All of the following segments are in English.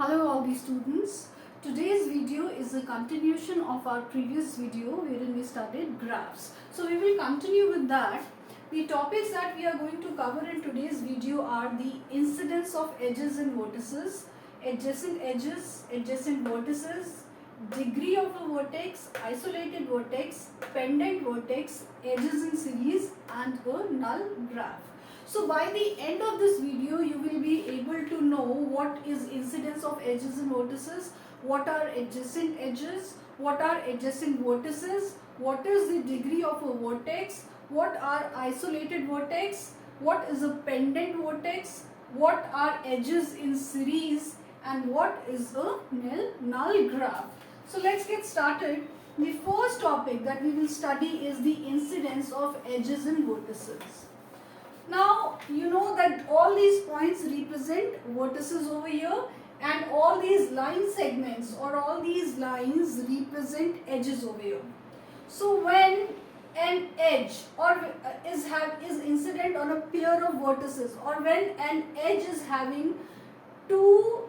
Hello all the students. Today's video is a continuation of our previous video wherein we studied graphs. So we will continue with that. The topics that we are going to cover in today's video are the incidence of edges and vertices, edges, adjacent vertices, degree of a vertex, isolated vertex, pendant vertex, edges in series and a null graph. So by the end of this video, you will be able to know what is incidence of edges and vertices, what are adjacent edges, what are adjacent vertices, what is the degree of a vertex, what are isolated vertex, what is a pendant vertex, what are edges in series, and what is a null graph. So let's get started. The first topic that we will study is the incidence of edges and vertices. Now you know that all these points represent vertices over here, and all these line segments or all these lines represent edges over here. So when an edge is incident on a pair of vertices, or when an edge is having two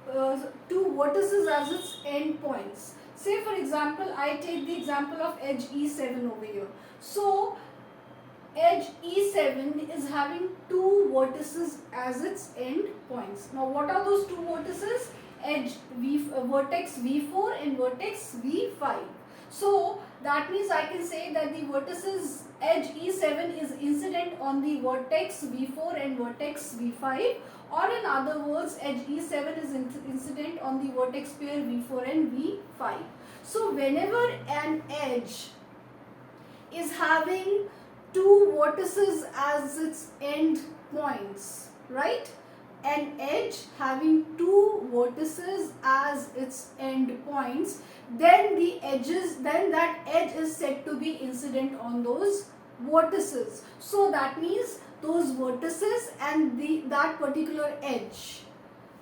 vertices as its end points. Say for example, I take the example of edge E7 over here. So edge E7 is having two vertices as its end points. Now what are those two vertices? Vertex V4 and vertex V5. So that means I can say that the vertices edge E7 is incident on the vertex V4 and vertex V5, or in other words, edge E7 is incident on the vertex pair V4 and V5. So whenever an edge is having two vertices as its end points, right? An edge having two vertices as its end points, then that edge is said to be incident on those vertices. So that means those vertices and that particular edge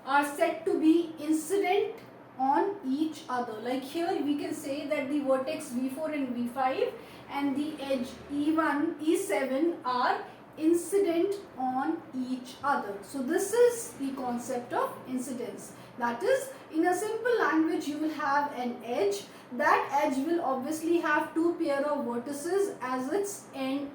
are said to be incident on each other. Like here we can say that the vertex V4 and V5 and the edge E1, E7 are incident on each other. So this is the concept of incidence. That is, in a simple language, you will have an edge. That edge will obviously have two pair of vertices as its end.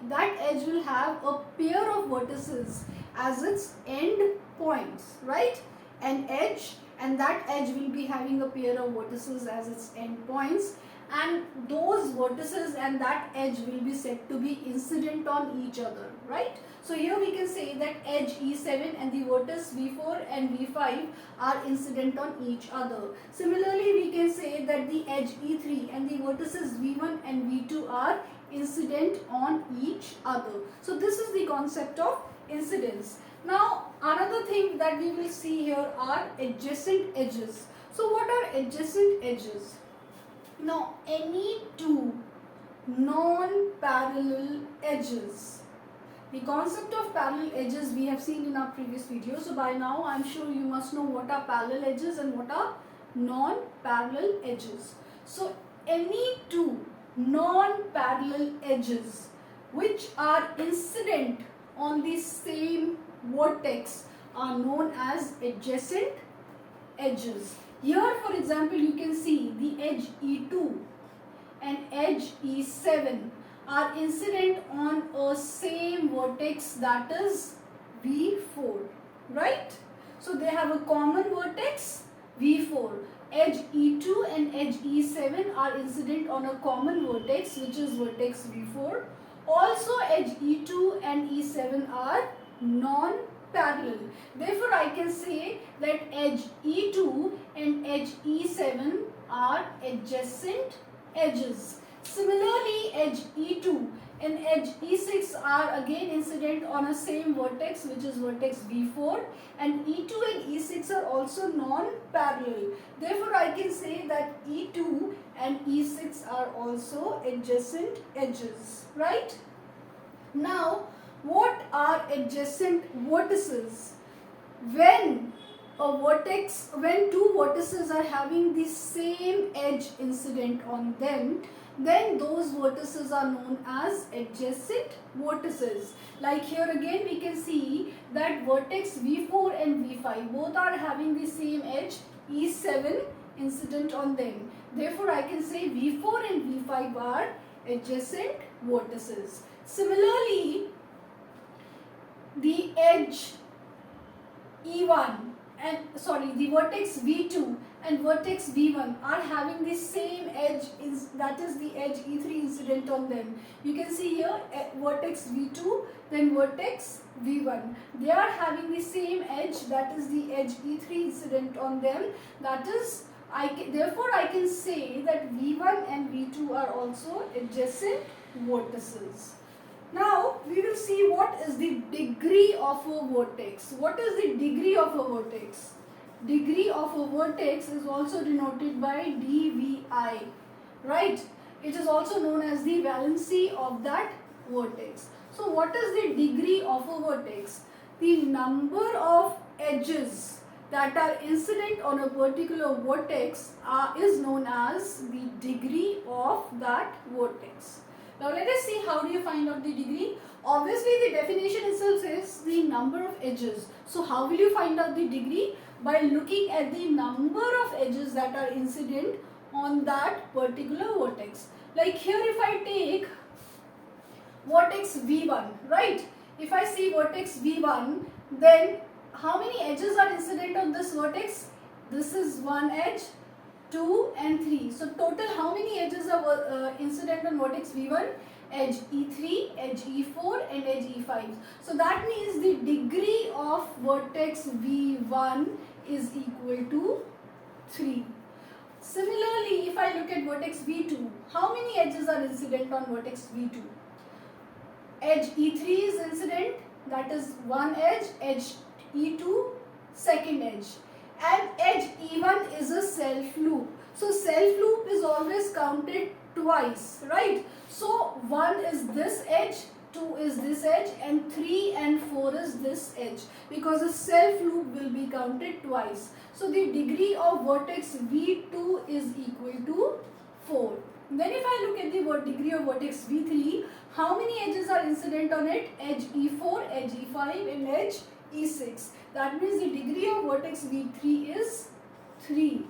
That edge will have a pair of vertices as its end points, right? An edge, and that edge will be having a pair of vertices as its end points, and those vertices and that edge will be said to be incident on each other, right? So here we can say that edge E7 and the vertex V4 and V5 are incident on each other. Similarly, we can say that the edge E3 and the vertices V1 and V2 are incident on each other. So this is the concept of incidence. Now another thing that we will see here are adjacent edges. So what are adjacent edges? Now any two non-parallel edges. The concept of parallel edges we have seen in our previous video. So by now I am sure you must know what are parallel edges and what are non-parallel edges. So any two non-parallel edges which are incident on the same vertex are known as adjacent edges. Here for example you can see the edge E2 and edge E7 are incident on a same vertex, that is V4, right? So they have a common vertex V4. Edge E2 and edge E7 are incident on a common vertex which is vertex V4. Also edge E2 and E7 are non-parallel. Therefore I can say that edge E2 and edge E7 are adjacent edges. Similarly, edge E2 and edge E6 are again incident on a same vertex which is vertex V4, and E2 and E6 are also non-parallel. Therefore I can say that E2 and E6 are also adjacent edges, right? Now what are adjacent vertices? When two vertices are having the same edge incident on them, then those vertices are known as adjacent vertices. Like here again we can see that vertex V4 and V5 both are having the same edge E7 incident on them. Therefore I can say V4 and V5 are adjacent vertices. Similarly, the edge E1 and the vertex V2 and vertex V1 are having the same edge, that is the edge E3 incident on them. You can see here vertex V2 then vertex V1. They are having the same edge, that is the edge E3 incident on them. That is, therefore I can say that V1 and V2 are also adjacent vertices. Now we will see what is the degree of a vertex. What is the degree of a vertex? Degree of a vertex is also denoted by dVi, right? It is also known as the valency of that vertex. So what is the degree of a vertex? The number of edges that are incident on a particular vertex is known as the degree of that vertex. Now let us see how do you find out the degree. Obviously the definition itself says the number of edges. So how will you find out the degree? By looking at the number of edges that are incident on that particular vertex. Like here if I take vertex V1, right? If I see vertex V1, then how many edges are incident on this vertex? This is one edge, 2 and 3. So total how many edges are incident on vertex V1? Edge E3, edge E4 and edge E5. So that means the degree of vertex V1 is equal to 3. Similarly, if I look at vertex V2, how many edges are incident on vertex V2? Edge E3 is incident, that is one edge E2, second edge. And edge E1 is a self loop. So self loop is always counted twice, right? So 1 is this edge, 2 is this edge and 3 and 4 is this edge, because a self loop will be counted twice. So the degree of vertex V2 is equal to 4. Then if I look at the degree of vertex V3, how many edges are incident on it? Edge E4, edge E5 and edge E6. That means the degree of vertex V3 is 3.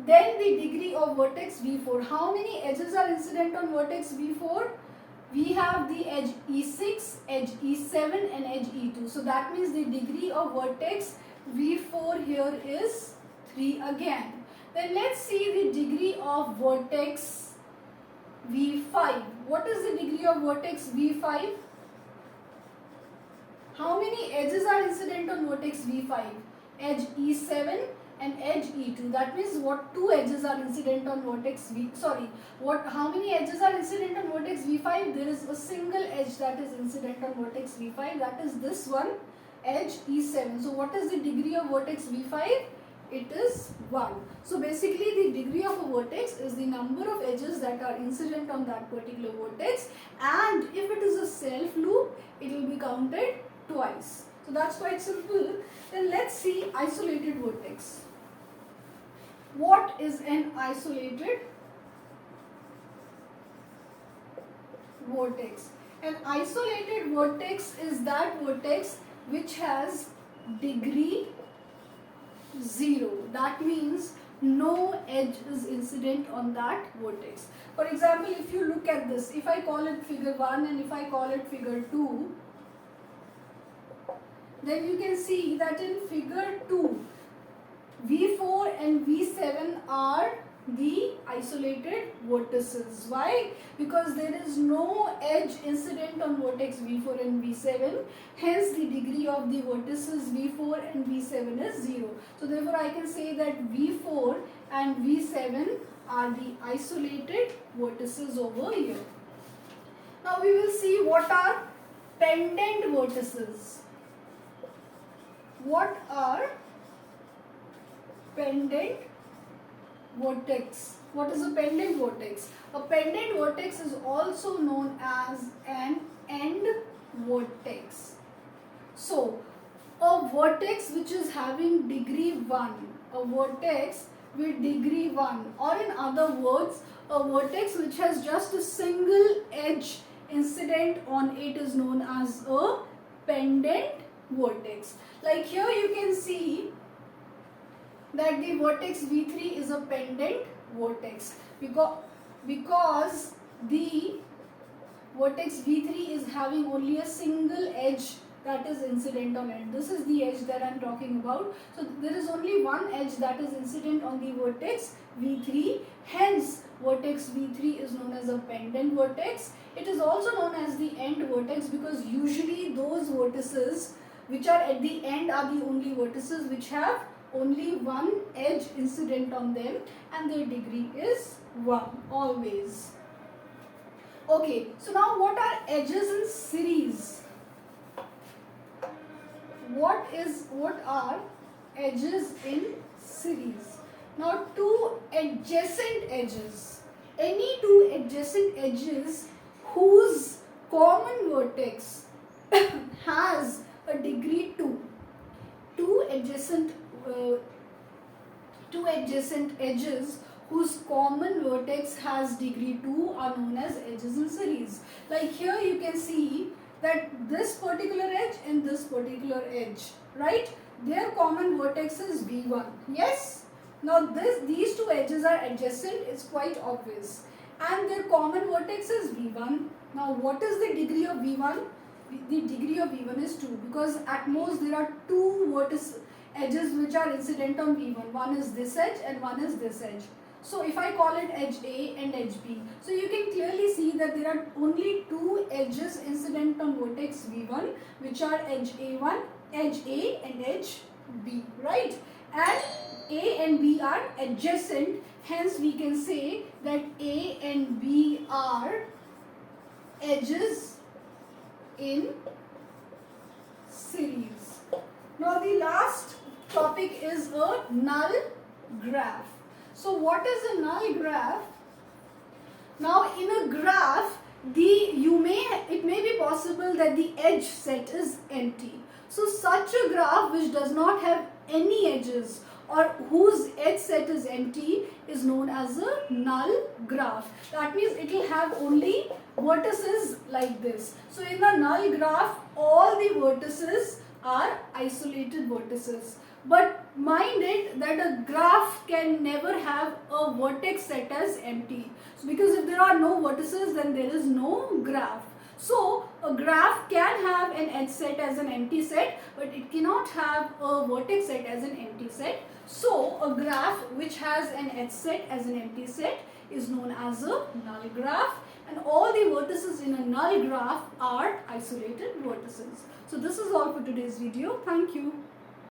Then the degree of vertex V4. How many edges are incident on vertex V4? We have the edge E6, edge E7 and edge E2. So that means the degree of vertex V4 here is 3 again. Then let's see the degree of vertex V5. What is the degree of vertex V5? How many edges are incident on vertex V5? Edge E7 and edge E2. That means what two edges are incident on vertex how many edges are incident on vertex V5? There is a single edge that is incident on vertex V5, that is this one, edge E7. So what is the degree of vertex V5? It is 1. So basically the degree of a vertex is the number of edges that are incident on that particular vertex, and if it is a self loop, it will be counted twice. So that's quite simple. Then let's see isolated vertex. What is an isolated vertex? An isolated vertex is that vertex which has degree 0. That means no edge is incident on that vertex. For example, if you look at this, if I call it figure 1 and if I call it figure 2, then you can see that in figure 2, V4 and V7 are the isolated vertices. Why? Because there is no edge incident on vertex V4 and V7. Hence the degree of the vertices V4 and V7 is 0. So therefore I can say that V4 and V7 are the isolated vertices over here. Now we will see what are pendant vertices. What are pendant vertex? What is a pendant vertex? A pendant vertex is also known as an end vertex. So, a vertex which is having degree 1, a vertex with degree 1, or in other words, a vertex which has just a single edge incident on it is known as a pendant vertex. Like here you can see that the vertex V3 is a pendant vertex because the vertex V3 is having only a single edge that is incident on it. This is the edge that I am talking about. So there is only one edge that is incident on the vertex V3. Hence, vertex V3 is known as a pendant vertex. It is also known as the end vertex because usually those vertices which are at the end are the only vertices which have only one edge incident on them, and their degree is 1 always. Okay, so now what are edges in series? What are edges in series? Now two adjacent edges, any two adjacent edges whose common vertex has a degree 2, two adjacent edges whose common vertex has degree 2 are known as edges in series. Like here you can see that this particular edge and this particular edge, right? Their common vertex is V1. Yes? Now these two edges are adjacent, it's quite obvious. And their common vertex is V1. Now what is the degree of V1? The degree of V1 is 2 because at most there are two edges which are incident on V1. One is this edge and one is this edge. So if I call it edge A and edge B, so you can clearly see that there are only two edges incident on vertex V1 which are edge A1, edge A and edge B, right? And A and B are adjacent, hence we can say that A and B are edges in series. Now the last topic is a null graph. So what is a null graph? Now in a graph, it may be possible that the edge set is empty. So such a graph which does not have any edges or whose edge set is empty is known as a null graph. That means it will have only vertices like this. So in a null graph, all the vertices are isolated vertices. But mind it that a graph can never have a vertex set as empty. So because if there are no vertices, then there is no graph. So a graph can have an edge set as an empty set, but it cannot have a vertex set as an empty set. So a graph which has an edge set as an empty set is known as a null graph, and all the vertices in a null graph are isolated vertices. So this is all for today's video. Thank you.